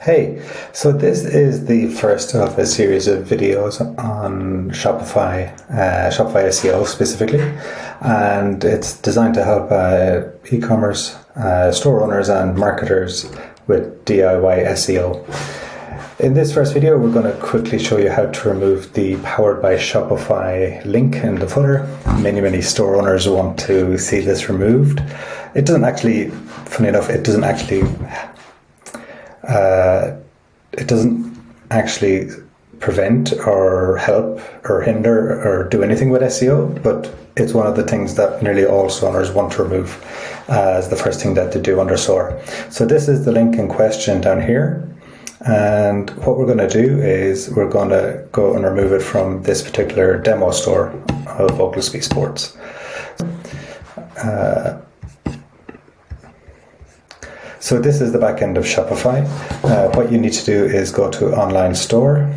Hey, so this is the first of a series of videos on Shopify, Shopify SEO specifically, and it's designed to help e-commerce store owners and marketers with DIY SEO. In this first video, we're going to quickly show you how to remove the Powered by Shopify link in the footer. Many store owners want to see this removed. It doesn't actually, funny enough, it doesn't actually prevent or help or hinder or do anything with SEO, but it's one of the things that nearly all owners want to remove as the first thing that they do under SOAR. So this is the link in question down here, and what we're going to do is we're going to go and remove it from this particular demo store of Oglesby Sports. So this is the back end of Shopify. What you need to do is go to Online Store.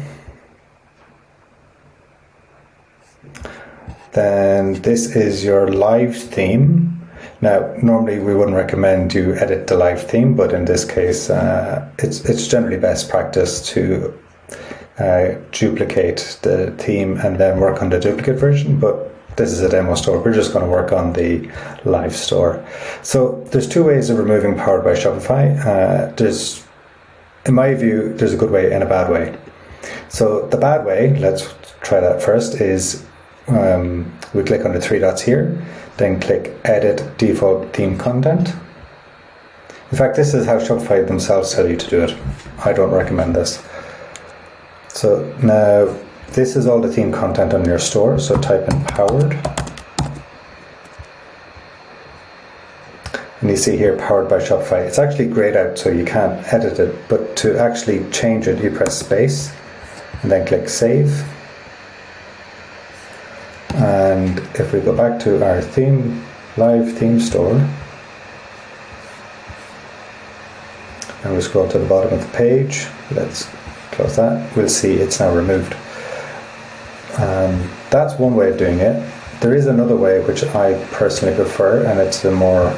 Then this is your live theme. Now, normally we wouldn't recommend you edit the live theme, but in this case, it's generally best practice to duplicate the theme and then work on the duplicate version, but this is a demo store. We're just going to work on the live store. So there's two ways of removing Powered by Shopify. In my view, there's a good way and a bad way. So the bad way, let's try that first, is we click on the three dots here, then click Edit Default Theme Content. In fact, this is how Shopify themselves tell you to do it. I don't recommend this. So now, this is all the theme content on your store, so type in Powered. And you see here, Powered by Shopify. It's actually grayed out, so you can't edit it, but to actually change it, you press space, and then click Save. And if we go back to our live theme store, and we scroll to the bottom of the page, let's close that, we'll see it's now removed. That's one way of doing it. There is another way which I personally prefer, and it's a more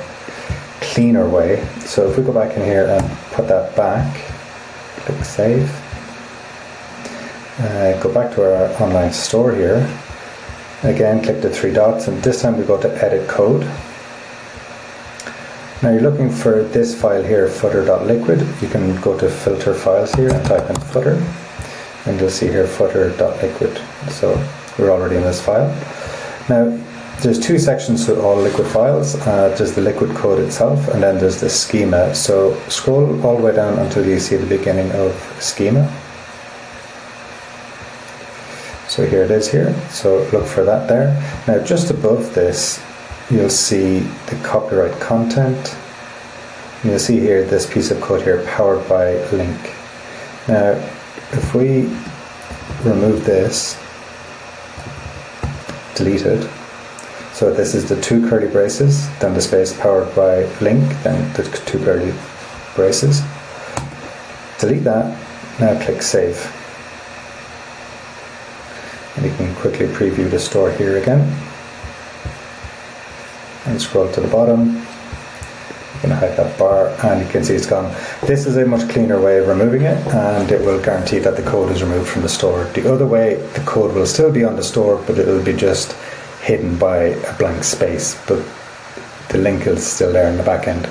cleaner way. So if we go back in here and put that back, click Save, go back to our online store here, again click the three dots, and this time we go to Edit Code. Now you're looking for this file here, footer.liquid. You can go to Filter Files here and type in footer, and you'll see here footer.liquid. So we're already in this file. Now there's two sections to all liquid files. There's the liquid code itself, and then there's the schema. So scroll all the way down until you see the beginning of schema. So here it is here. So look for that there. Now just above this, you'll see the copyright content. And you'll see here this piece of code here, Powered by link. Now if we remove this, delete it. So this is the two curly braces, then the space Powered by link, then the two curly braces. Delete that. Now click Save. And you can quickly preview the store here again. And scroll to the bottom. You can hide that bar, and you can see it's gone. This is a much cleaner way of removing it, and it will guarantee that the code is removed from the store. The other way, the code will still be on the store, but it will be just hidden by a blank space, but the link is still there in the back end.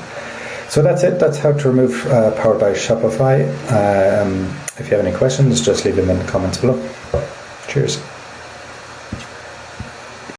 So that's it. That's how to remove Powered by Shopify. If you have any questions, just leave them in the comments below. Cheers.